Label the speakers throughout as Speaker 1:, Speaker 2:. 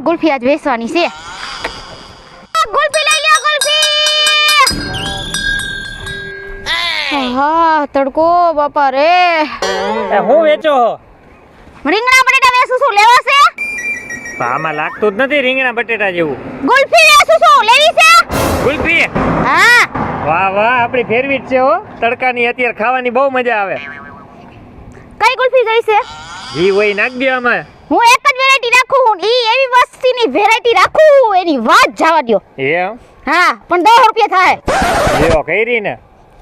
Speaker 1: ગુલ્ફી આજ વેચવાની છે. ગુલ્ફી લઈ લ્યો, ગુલ્ફી. હા તડકો બાપા રે.
Speaker 2: હું વેચો હો?
Speaker 1: રીંગણા બટેટા વેચું છું, લેવા છે?
Speaker 2: આમાં લાગતું જ નથી રીંગણા બટેટા જેવું.
Speaker 1: ગુલ્ફી વેચું છું, લેવી છે?
Speaker 2: ગુલ્ફી?
Speaker 1: હા.
Speaker 2: વાહ વાહ, આપણી ફેરવી જ છે હો. તડકાની અત્યારે ખાવાની બહુ મજા આવે.
Speaker 1: કઈ ગુલ્ફી ગઈ છે?
Speaker 2: જી હોય નાખ દો આમાં.
Speaker 1: હું એક જ વેરાયટી રાખું, ઈ એવી વસ્તીની વેરાયટી રાખું એની વાત જવા દો.
Speaker 2: એમ?
Speaker 1: હા, પણ 10 રૂપિયા થાય.
Speaker 2: લ્યો કરી ને.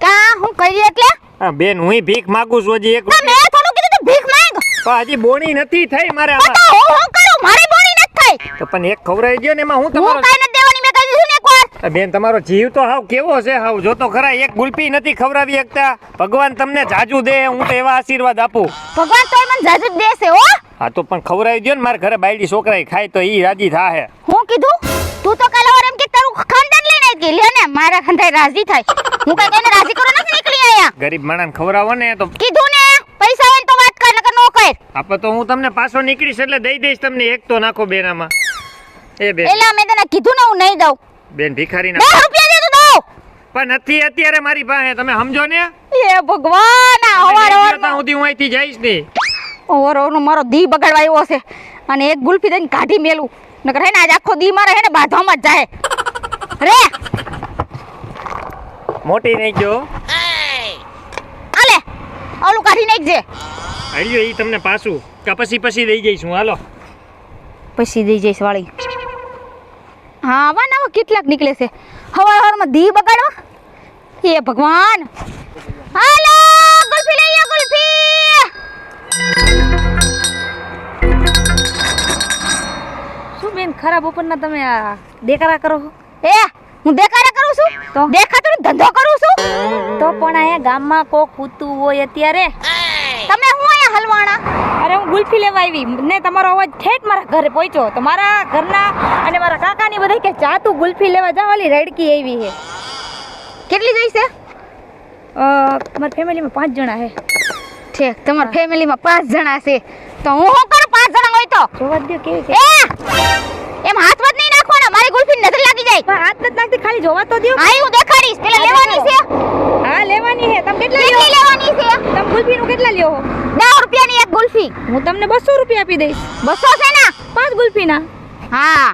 Speaker 1: કા હું કરી એટલે?
Speaker 2: હા બેન, હું ભીખ માંગુ છું હજી 1
Speaker 1: મેં થોડું કીધું તો ભીખ માંગ.
Speaker 2: પણ હજી બોણી નથી થઈ મારે આમાં.
Speaker 1: તો હું કરું, મારી બોણી નથી થઈ.
Speaker 2: તો પણ એક ખવરાઈ દયો ને, એમાં હું તમારો.
Speaker 1: હું કાઈ નથી દેવાની, મેં કહી દીધું ને એકવાર.
Speaker 2: બેન તમારો જીવ તો હાવ કેવો છે હાવ. જો તો ખરા, એક ગુલ્ફી નથી ખવરાવી શકતા. ભગવાન તમને જાજુ દે, હું તો એવા આશીર્વાદ આપું.
Speaker 1: ભગવાન તોય મને જાજુ જ દેશે હો.
Speaker 2: હા તો પણ ખવરાવી દયો ને, મારા ઘરે બાયડી છોકરાએ ખાય તો ઈ રાજી થાહે.
Speaker 1: હું કીધું તું તો કાલે વાર એમ કે તારું ખાનદાન લઈને આવી ગઈ. લે ને મારા ખાનદાન રાજી થાય. હું કઈ કઈને રાજી કરો નથી નીકળી આયા.
Speaker 2: ગરીબ માણસ ખવરાવો ને તો
Speaker 1: કીધું ને, પૈસા હોય તો વાત કર, નકર નો કર.
Speaker 2: આપે તો હું તમને પાછો નીકળીશ એટલે દઈ દઈશ તમને. એક તો નાખો બેન આમાં. એ બેન.
Speaker 1: એલા મેં તને કીધું ને હું નહીં દઉં.
Speaker 2: બેન ભિખારી
Speaker 1: 10 રૂપિયા દે તો દઉં.
Speaker 2: પણ નથી અત્યારે મારી પાસે, તમે સમજો ને.
Speaker 1: એ ભગવાન, આ હવાર
Speaker 2: ત્યાં સુધી હું અહીંથી જઈશ નહીં.
Speaker 1: ઓવરનો મારો દી બગાડવા આવ્યો છે અને એક ગુલ્ફી દઈને કાઢી મેલું. નકર હે ને આજ આખો દી મારે હે ને બાંધવામાં જ જાય રે.
Speaker 2: મોટી નહીં જો.
Speaker 1: આલે ઓલું કાઢી નાખજે.
Speaker 2: હલ્યો ઈ તમને પાછું કે પછી દઈ જઈશું. હાલો
Speaker 1: પછી દઈ જઈશ વાળી. હા આવા નવા કેટલાક નીકળે છે હવારમાં દી બગાડવા. એ ભગવાન, હાલો ગુલ્ફી લઈ આવ, ગુલ્ફી.
Speaker 3: શું બેન, ખરાબ ઉપરના તમે આ દેખાડા કરો છો?
Speaker 1: એ હું દેખાડા કરું છું તો દેખાતો ધંધો કરું છું.
Speaker 3: તો પણ અહીંયા ગામમાં કોક કૂતું હોય અત્યારે.
Speaker 1: તમે હું અહીંયા હલવાણા?
Speaker 3: અરે હું ગુલ્ફી લેવા આવી ને તમારો અવાજ ઠેઠ મારા ઘરે પહોંચ્યો. તો મારા ઘરના અને મારા કાકાની બધા કે ચા તું ગુલ્ફી લેવા જા, ઓલી રડકી આવી છે.
Speaker 1: કેટલી ગઈ છે?
Speaker 3: મારી ફેમિલીમાં 5 જણા છે.
Speaker 1: ઠીક, તમારી ફેમિલીમાં 5 જણા છે તો હું શું કરું? 5 જણા હોય તો
Speaker 3: જોવા દો કેવી છે.
Speaker 1: એમ હાથ વધ નહીં નાખવાના, મારી ગુલ્ફી નજર લાગી જાય.
Speaker 3: પણ હાથ નથી નાખતી, ખાલી જોવા તો દો.
Speaker 1: હા હું દેખાડીશ. પેલા લેવાની છે.
Speaker 3: હા લેવાની છે. તમે કેટલા લ્યો?
Speaker 1: કેટલી લેવાની છે?
Speaker 3: તમે ગુલ્ફીનું કેટલા લ્યો છો?
Speaker 1: 10 રૂપિયાની એક ગુલ્ફી.
Speaker 3: હું તમને 200 રૂપિયા આપી દઈશ.
Speaker 1: 200 છે ને?
Speaker 3: 5 ગુલ્ફીના.
Speaker 1: હા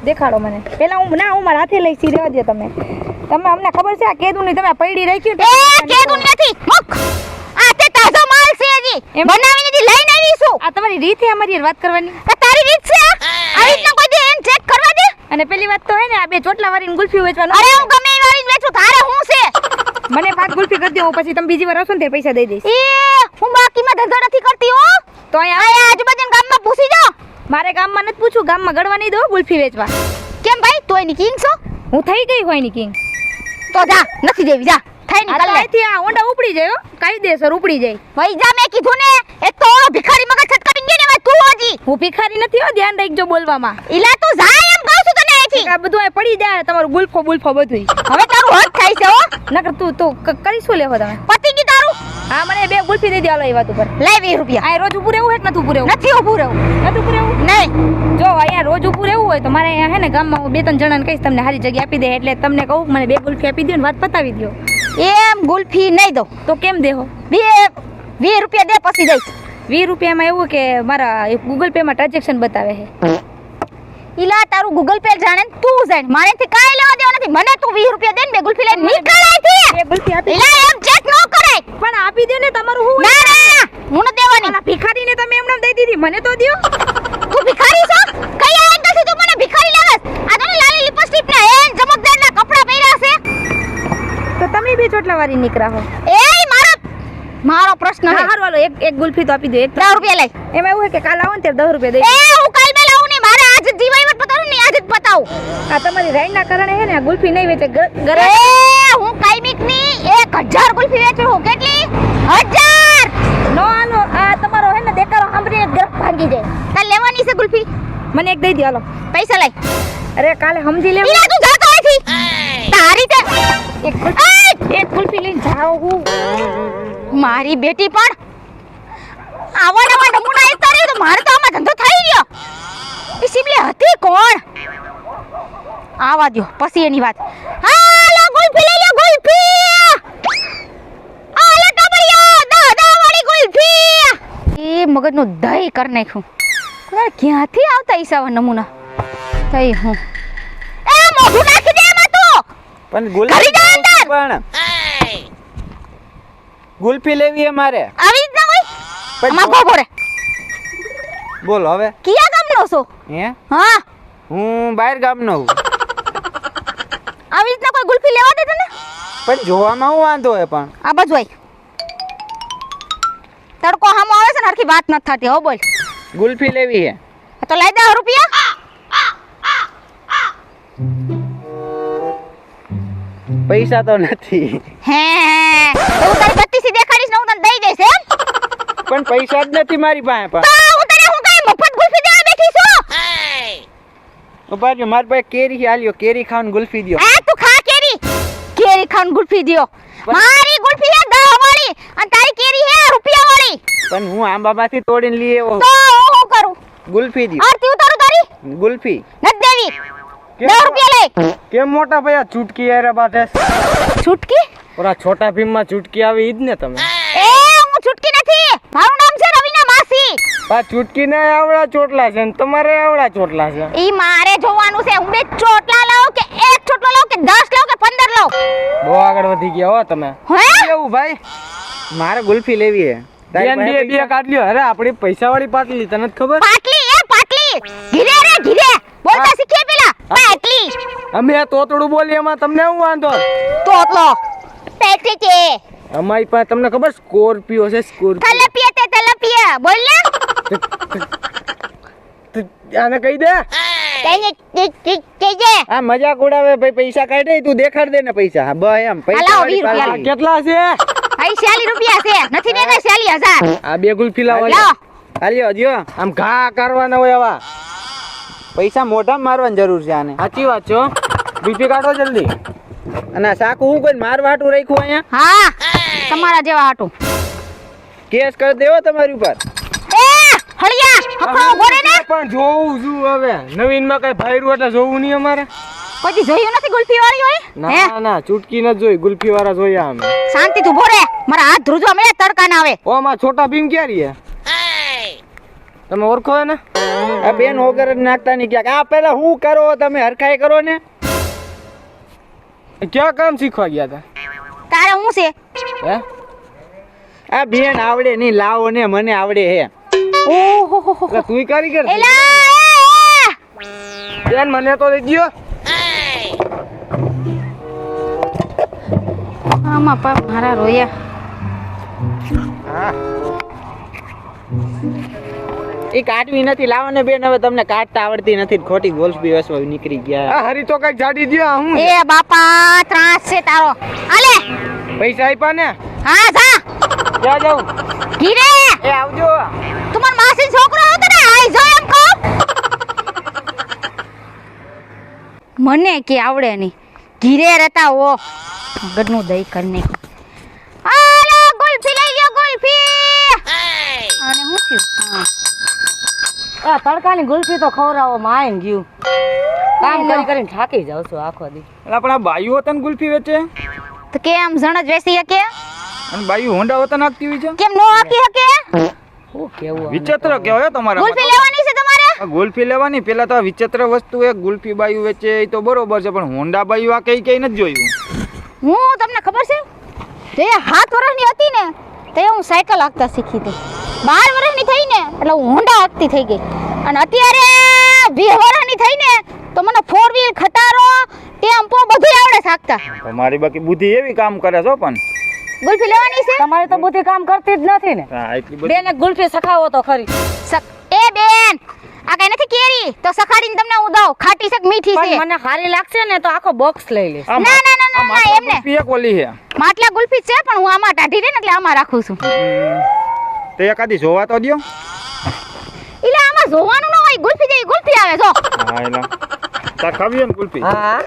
Speaker 3: દેખાડો મને. પેલા હું મારા હાથે લઈ સી રહેવા દો તમે. તમે અમને ખબર છે આ કેદું ની તમે પૈડી રાખ્યું.
Speaker 1: એ કેદું નથી મુખ. આ તે તાજો માલ છે હજી બનાવીને દી લઈને આવી છું.
Speaker 3: આ તમારી રીત છે અમારી વાત કરવાની.
Speaker 1: તારી રીત છે આ રીતના કોઈ દે એમ ચેક કરવા દે.
Speaker 3: અને પેલી વાત તો હે ને આ બે ચોટલા વાળીને ગુલ્ફી વેચવાનું.
Speaker 1: અરે હું ગમે એ વાળી વેચું, તારે હું છે?
Speaker 3: મને 5 ગુલ્ફી કરી દો, હું પછી તમે બીજી વાર આવશો ને ત્યારે પૈસા દઈ દઈશ.
Speaker 1: એ હું બાકીમાં ધંધો નથી કરતી હો.
Speaker 3: તો અહીંયા
Speaker 1: આજુબાજુના ગામમાં પૂછી જાઓ.
Speaker 3: મારે ગામમાં નથી પૂછું, ગામમાં ગળવા નહીં દો ગુલ્ફી વેચવા.
Speaker 1: કેમ ભાઈ, તું એની કિંગ છો?
Speaker 3: હું થઈ ગઈ હોય ની કિંગ.
Speaker 1: તો જા, નથી દેવી, જા. થઈ નીકળ લે.
Speaker 3: અહીંથી આ ઓંડા ઉપડી જાય હો, કાયદેસર ઉપડી જાય.
Speaker 1: ભાઈ જા, મેં કીધું ને. એક તો ભિખારી મગજ છટકાવી ગઈ ને ભાઈ તું હજી.
Speaker 3: હું ભિખારી નથી હો, ધ્યાન રાખજો બોલવામાં.
Speaker 1: ઈલા તું જા એમ કહું છું તને અહીંથી.
Speaker 3: આ બધું આ પડી જાય તમારું ગુલ્ફો બધું.
Speaker 1: હવે તારું હદ થાય છે હો.
Speaker 3: નકર તું કરી શું લેવો તમે?
Speaker 1: પતી ગઈ તારું.
Speaker 3: હા મને 2 ગુલ્ફી દઈ દે. હાલો એ વાત ઉપર
Speaker 1: લઈ 20 રૂપિયા.
Speaker 3: આ રોજ ઊભું રહેવું હે કે નથી ઊભું રહેવું?
Speaker 1: નથી ઊભું રહેવું.
Speaker 3: નથી ઊભું રહેવું?
Speaker 1: નહીં.
Speaker 3: જો અહીંયા રોજ ઊભું રહેવું હોય તો મારે અહીંયા હે ને ગામમાં હું 2-3 જણાને કહીશ તમને સારી જગ્યા આપી દે. એટલે તમને કહું મને 2 ગુલ્ફી આપી દો ને વાત પતાવી દો.
Speaker 1: એમ ગુલ્ફી નહીં દો
Speaker 3: તો કેમ દેહો?
Speaker 1: 20 રૂપિયા દે પછી દઈશ.
Speaker 3: 20 રૂપિયામાં એવું કે મારા ગૂગલ પે માં ટ્રાન્ઝેક્શન બતાવે છે.
Speaker 1: ઈલા તારું ગૂગલ પે જાણે ને તું જાણે, મારેથી કાઈ લેવા દેવા નથી. મને તું 20 રૂપિયા દે ને 2 ગુલ્ફી લઈને નીકળ અહીંથી.
Speaker 3: 2 ગુલ્ફી આપી.
Speaker 1: ઈલા એમ ચેક ન કરાય.
Speaker 3: પણ આપી દે ને તમારું હું.
Speaker 1: ના ના હું ન દેવાની.
Speaker 3: ઓલા ભિખારીને તમે એમને દઈ દીધી, મને તો દ્યો.
Speaker 1: તું ભિખારી છો? કઈ એંગલથી તું મને ભિખારી લાગસ? આ તો લાલી લિપસ્ટિક ના એન ચમકદારના કપડા પહેર્યા છે.
Speaker 3: તો તમે 2 ચોટલા વાળી નીકળા હો.
Speaker 1: એ મારો પ્રશ્ન છે.
Speaker 3: હારું હાલો એક ગુલ્ફી તો આપી દો.
Speaker 1: 10 રૂપિયા લઈ.
Speaker 3: એમાં એવું છે કે કાલ આવો ને ત્યારે 10 રૂપિયા દઈ.
Speaker 1: એ હું કાલ મેં લાવું નહીં, મારે આજ જીવાઈવટ પતાવું નહીં, આજ જ પતાવું.
Speaker 3: આ તમારી રાઈના કારણે હે ને આ ગુલ્ફી નહીં વેચે.
Speaker 1: એ હું કાઈમિક ની 1000 ગુલ્ફી વેચું છું. કેટલી? 1000.
Speaker 3: નો હાલો આ તમારો હે ને દેખાડો સાંભળીને ગરફ ભાંગી જાય.
Speaker 1: તાર લેવાની છે ગુલ્ફી?
Speaker 3: મને એક દઈ દો હાલો.
Speaker 1: પૈસા લઈ.
Speaker 3: અરે કાલે સમજી લેવું.
Speaker 1: ઈલા તું જાતો અહીંથી. તારી તે
Speaker 3: એક ગુલ્ફી લઈને જાઓ હું.
Speaker 1: મારી બેટી પણ આવા નવા નમૂના આવતા રહ્યો તો મારે તો આમાં ધંધો થઈ ગયો. એ સિમલી હતી કોણ? આવા દ્યો પછી એની વાત. હાલો ગુલ્ફી લઈ લો ગુલ્ફી. આલે ટબરિયા દાદા વાળી ગુલ્ફી. એ મગજનું દહીં કર નાખ્યું. અરે ક્યાંથી આવતા ઈસાવા નમૂના? તઈ હું એ મોઢું નાખી દે એમાં તું.
Speaker 4: પણ
Speaker 1: ઘરી જા અંદર.
Speaker 4: પણ ગુલ્ફી લેવી છે મારે.
Speaker 1: આવી જ ના હોય.
Speaker 4: પણ
Speaker 1: આમાં ગોબો રે.
Speaker 4: બોલ હવે.
Speaker 1: કિયા ગામનો છો?
Speaker 4: હે
Speaker 1: હા
Speaker 4: હું બહાર ગામનો છું.
Speaker 1: આવી રીતના કોઈ ગુલ્ફી લેવા દે તને?
Speaker 4: પણ જોવામાં હું વાંધો હે પણ
Speaker 1: આ બાજુ આય. તડકો હામો આવે છે ને હરખી વાત નથી થતી. હો બોલ.
Speaker 4: ગુલ્ફી લેવી છે.
Speaker 1: તો લઈ દે રૂપિયા.
Speaker 4: પૈસા તો નથી.
Speaker 1: હે તો હું તારી બત્તીસી દેખાડીશ ને હું તને દઈ દઈશ એમ.
Speaker 4: પણ પૈસા જ નથી મારી પાસે પણ.
Speaker 1: તો હું તને હું કઈ મફત ગુલ્ફી દેવા બેઠી છું?
Speaker 4: ઉભા રહ્યો, મારી પાસે કેરી છે, હાલ્યો કેરી ખાવાનું ગુલ્ફી દ્યો.
Speaker 1: આ તું ખા કેરી. કેરી ખાન ગુલ્ફી દ્યો. મારી ગુલ્ફી હે 10 વાળી અને તારી કેરી હે રૂપિયા વાળી.
Speaker 4: પણ હું આંબામાંથી તોડીને લઈ આવ્યો.
Speaker 1: તો હું શું કરું?
Speaker 4: ગુલ્ફી દ્યો.
Speaker 1: આરતી ઉતારું તારી?
Speaker 4: ગુલ્ફી
Speaker 1: નત દેવી. 10 રૂપિયા લે.
Speaker 2: કેમ મોટા ભાઈ આ ચૂટકી યાર બાતે?
Speaker 1: છૂટકી?
Speaker 2: ઓલા છોટા ભીમમાં ચૂટકી આવી ઈ જ ને તમે?
Speaker 1: એ હું છૂટકી નથી. મારું નામ છે રવિના માસી.
Speaker 2: આ ચૂટકી ને આવડા ચોટલા છે ને તમારે આવડા ચોટલા છે.
Speaker 1: ઈ મારે જોવાનું છે હું બે ચોટલા લઉં કે એક ચોટલો લઉં કે 10 લઉં કે 15 લઉં.
Speaker 2: બહુ આગળ વધી ગયા હો તમે.
Speaker 1: હે?
Speaker 2: કેવું ભાઈ?
Speaker 4: મારે ગુલ્ફી લેવી છે. તારી પાસે
Speaker 2: બે
Speaker 4: પૈસા?
Speaker 2: કાઢ લ્યો. અરે આપણી પૈસા વાળી પાટલી તને જ ખબર?
Speaker 1: પાટલી એ પાટલી. ઘીરે રે ઘીરે. બોલતા શીખે પેલા. પાટલી.
Speaker 2: અમે આ તોતડું બોલી એમાં તમને શું વાંધો?
Speaker 1: તોતલો. પેટી કે.
Speaker 2: અમારી પાસે તમને ખબર સ્કોર્પિયો છે સ્કોર્પિયો.
Speaker 1: તલપિયા તે તલપિયા. બોલ ને.
Speaker 2: આને કહી દે.
Speaker 1: તેને કેજે.
Speaker 4: આ મજાક ઉડાવે ભાઈ. પૈસા કાઢે તું દેખાડ દે ને પૈસા. હા બસ એમ પૈસા
Speaker 1: હાલો,
Speaker 4: વાળી
Speaker 1: 20 રૂપિયા.
Speaker 4: પાર્ટી.
Speaker 2: કેટલા છે?
Speaker 1: આઈ 40 રૂપિયા છે. નથી ને કઈ 40,000.
Speaker 2: આ બે ગુલ્ફી લાવો.
Speaker 1: લાવો.
Speaker 4: હાલ્યો દ્યો.
Speaker 2: આમ ઘા કરવાના હોય આવા.
Speaker 4: પૈસા મોઢામાં મારવાની જરૂર છે આને.
Speaker 2: સાચી વાત છો. ગુલ્ફી કાઢો જલ્દી.
Speaker 4: અને આ સાકુ હું કોઈ મારવા હાટું રાખ્યું અહીંયા?
Speaker 1: હા તમારા જેવા હાટું.
Speaker 4: કેસ કરી દેવો તમારી ઉપર.
Speaker 1: એ હળિયા હફળો ભરે ને.
Speaker 2: પણ જોવું છું હવે. નવીનમાં કઈ ભાઈરું એટલે જોવું નહીં અમારે.
Speaker 1: કોઈ જોયું નથી ગુલ્ફી વાળી હોય? હે
Speaker 2: ના ચૂટકી ન જોઈ. ગુલ્ફી વાળા જોયા અમે.
Speaker 1: શાંતિ તું ભરે. મારા હાથ ધ્રુજવા મળે તડકા ના આવે.
Speaker 2: ઓ માં છોટા ભીમ ક્યાં રહીએ? તમે ઓળખો ને?
Speaker 4: આ બેન વગર જ નાખતા નહીં ક્યાંક. આ પેલા હું કરો તમે હરખાઈ કરો ને.
Speaker 2: ક્યાં કામ શીખવા ગયા હતા?
Speaker 1: તારે હું છે?
Speaker 2: હે?
Speaker 4: આ બેન આવડે નહીં. લાવો ને મને આવડે હે.
Speaker 1: ઓહો હો હો.
Speaker 2: એટલે તુંય કારીગર છે?
Speaker 1: એલા
Speaker 2: બેન મને તો દઈ દ્યો.
Speaker 1: આમાં પા મારા રોયા.
Speaker 4: હા એ કાઢવી નથી. લાવો ને બેન હવે તમને કાઢતા આવડતી નથી. ખોટી ગોલ્ફી વસવા નીકળી ગયા.
Speaker 2: આ હરી તો કઈક જાડી દ્યો. આ હું
Speaker 1: એ બાપા ત્રાસ છે તારો. આલે
Speaker 2: પૈસા આપ્યા ને?
Speaker 1: હા જા
Speaker 4: જા જાઉં.
Speaker 1: ઘીરે.
Speaker 4: એ આવજો.
Speaker 1: તું માર માસી છોકરો હતો ને આઈ જો એમ કહો. મને કે આવડે નહીં. ઘીરે રહેતા હો. ગડનું દહીં કરીને. આલે ગુલ્ફી લઈ લ્યો ગુલ્ફી. અને હું થયું? હા
Speaker 3: આ તડકાની ગુલ્ફી તો ખવડાવો માં ગયું. કામ કરી કરીને થાકી જાવ છો આખો દી.
Speaker 4: એટલે પણ આ બાયુ વતન ગુલ્ફી વેચે
Speaker 1: તો કેમ જણ જ વેસી શકે?
Speaker 4: અને બાયુ હોન્ડા વતન આપતી હોય છે.
Speaker 1: કેમ નો આકી શકે?
Speaker 3: શું કેવું
Speaker 4: વિચિત્ર કહેવાય તમારા.
Speaker 1: ગુલ્ફી લેવાની છે તમારે?
Speaker 4: ગુલ્ફી લેવાની. પેલા તો આ વિચિત્ર વસ્તુ એક ગુલ્ફી બાયુ વેચે એ તો બરોબર છે. પણ હોન્ડા બાયુ આ કઈ નથી જોયું.
Speaker 1: હું તમને ખબર છે તે 7 વર્ષની હતી ને તે હું સાયકલ હાંકતા શીખી હતી. 12 વર્ષની થઈ ને એટલે હું હોન્ડા હાંકતી થઈ ગઈ. અને અત્યારે 20 વર્ષની થઈ ને તો મને 4 વ્હીલ ખટારો ટેમ્પો બધું આવડે છે હાંકતા.
Speaker 4: તમારી બાકી બુદ્ધિ એવી કામ કરે છો. પણ
Speaker 1: ગુલ્ફી લેવાની છે?
Speaker 3: તમારે તો બુદ્ધિ કામ કરતી જ નથી ને.
Speaker 4: હા એટલી બધી.
Speaker 3: બેને ગુલ્ફી સખાવો તો ખરી.
Speaker 1: એ બેન આ કઈ નથી કેરી તો સખાડીને તમને હું દઉં. ખાટી છે કે મીઠી છે?
Speaker 3: પણ મને સારી લાગશે ને તો આખો બોક્સ લઈ લઈશ.
Speaker 4: આ
Speaker 1: ના ના ના ના, ના
Speaker 4: માટલા
Speaker 1: એમને
Speaker 4: ગુલ્ફી એક ઓલી છે.
Speaker 1: માટલા ગુલ્ફી છે પણ હું આમાં ટાઢી રહી ને એટલે આમાં રાખું છું.
Speaker 4: તો એકાદી જોવા તો દ્યો.
Speaker 1: એટલે આમાં જોવાનું ન હોય. ગુલ્ફી જેવી ગુલ્ફી આવે જો.
Speaker 4: હા એલા તાર ખાવી ને ગુલ્ફી.
Speaker 3: હા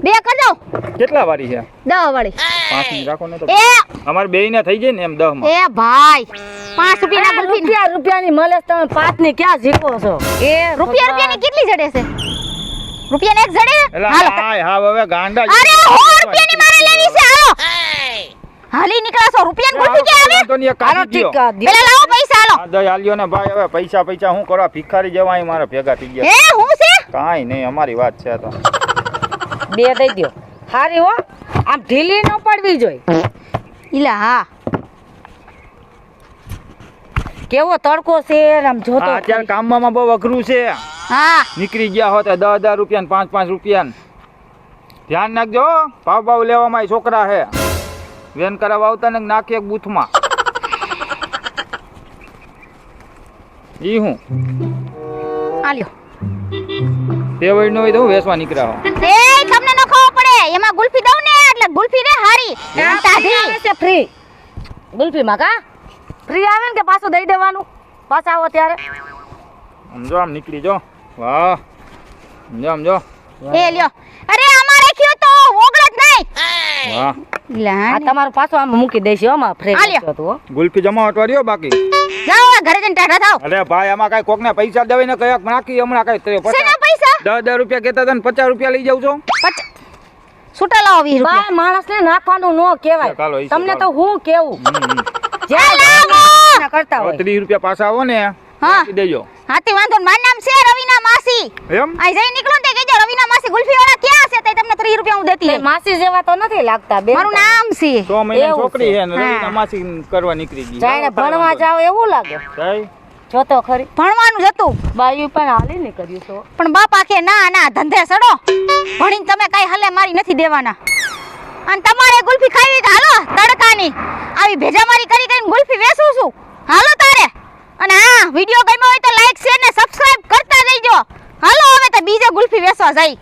Speaker 1: બે કરજો.
Speaker 4: કેટલા વાળી છે?
Speaker 1: 10 વાળી.
Speaker 4: 5 રાખો ને તો
Speaker 1: એ
Speaker 4: અમાર બેયને થઈ જાય ને એમ 10 માં.
Speaker 1: એ ભાઈ 5 રૂપિયાના ગુલ્ફી
Speaker 3: રૂપિયાની મળે છે, તમે 5 ની ક્યાં જીવો છો એ
Speaker 1: રૂપિયાની કેટલી જડે છે? રૂપિયાને એક જડે?
Speaker 4: એલા
Speaker 1: હાલો.
Speaker 4: હાય હા હવે ગાંડા
Speaker 1: અરે 100 રૂપિયાની મારે લેવી છે, હાલો. હાલી નીકળાશો, રૂપિયાની ગુલ્ફી ક્યાં આવે?
Speaker 4: તો ને એક
Speaker 3: હાલો
Speaker 4: કાઢી
Speaker 3: ઠીક
Speaker 4: દ્યો.
Speaker 1: પેલા લાવો પૈસા, હાલો.
Speaker 4: આ દઈ આલ્યો ને ભાઈ હવે પૈસા હું કરવા ભિખારી જેવા અહીં મારા ભેગા થઈ ગયા
Speaker 1: હે હું છે?
Speaker 4: કાંઈ નહીં અમારી વાત છે આ તો
Speaker 3: 2 દઈ દ્યો હારી હો આમ ઢીલી ન પડવી જોઈએ
Speaker 1: ઈલા હા.
Speaker 3: કેવો તડકો છે ને આમ જોતો
Speaker 4: આ અત્યારે કામમાં બહુ અઘરું છે
Speaker 1: હા.
Speaker 4: નીકળી ગયા હોત 10,000 રૂપિયા ને 5,5 રૂપિયા ધ્યાન નાખજો હો. ભાવ લેવામાં છોકરા હે વેન કરાવવા આવતા ને નાખી એક બૂથમાં ઈ હું
Speaker 1: આલ્યો.
Speaker 4: તે વળી નો હોય તો હું વેચવા નીકળ્યા હો
Speaker 1: એ તમને ન ખાવો પડે, એમાં ગુલ્ફી દઉં ને એટલે ગુલ્ફી રે હારી તાજી.
Speaker 3: છે ફ્રી ગુલ્ફીમાં કા ફ્રી આવે ને કે પાછું દઈ દેવાનું પાછા આવો ત્યારે
Speaker 4: સમજો આમ નીકળી જો વાહ સમજો
Speaker 1: એ લ્યો. અરે આમાં રાખ્યો તો ઓગળ જ નહીં.
Speaker 4: વાહ
Speaker 1: ઈલા
Speaker 3: આ તમારું પાછું આમ મૂકી દઈશું આમાં ફ્રી
Speaker 1: હાલ્યો.
Speaker 3: હતું હો
Speaker 4: ગુલ્ફી જમાવટ વાળ્યો બાકી
Speaker 1: જાઓ હવે ઘરે જઈને ટાટા થાવ.
Speaker 4: અરે ભાઈ આમાં કઈ કોકને પૈસા દેવાય ને કયાક નાખી હમણાં કઈ
Speaker 1: શેના પૈસા?
Speaker 4: 10,000 રૂપિયા કહેતા હતા ને 50 રૂપિયા લઈ જાવ છો
Speaker 1: છૂટા લાવો 20 રૂપિયા.
Speaker 3: બા માણસને નાખવાનું ન કહેવાય
Speaker 4: ચાલો, ઈ
Speaker 3: તમને
Speaker 4: ચાલો.
Speaker 3: તો હું કેવું જે
Speaker 1: લાવો.
Speaker 3: કરતા હોય
Speaker 4: 30 રૂપિયા પાછા આવો ને
Speaker 1: હા.
Speaker 4: આપી દેજો
Speaker 1: હાથી વાંધો ને. મારું નામ છે રવિના માસી.
Speaker 4: એમ
Speaker 1: આ જઈ નીકળો ને તે કહેજો રવિના માસી ગુલ્ફી વાળા ક્યાં છે? તે તમને 30 રૂપિયા હું દેતી
Speaker 3: તે
Speaker 1: રહી.
Speaker 3: માસી જેવા તો નથી લાગતા બેન
Speaker 1: મારું નામ છે.
Speaker 4: 6 મહિનાની
Speaker 3: એવું
Speaker 4: છોકરી
Speaker 3: છે.
Speaker 4: છે ને રવિના માસી કરવા નીકળી ગઈ
Speaker 3: જાણે ભણવા જાવ એવું લાગે
Speaker 4: જાય.
Speaker 3: જો તો ખરી
Speaker 1: ભણવાનું જ હતું
Speaker 3: બાયું પણ હાલી ને કર્યું તો
Speaker 1: પણ બાપા કે ના ના ધંધે સડો, ભણીને તમે કઈ હલે મારી નથી દેવાના. અને તમારે ગુલ્ફી ખાવી તો હાલો તડકાની આવી ભેજામારી કરી કરીને ગુલ્ફી વેચું છું. હાલો તારે. અને હા વિડીયો ગમ્યો હોય તો લાઈક શેર ને સબસ્ક્રાઇબ કરતા જઈજો. હાલો હવે તો બીજે ગુલ્ફી વેચવા જાય.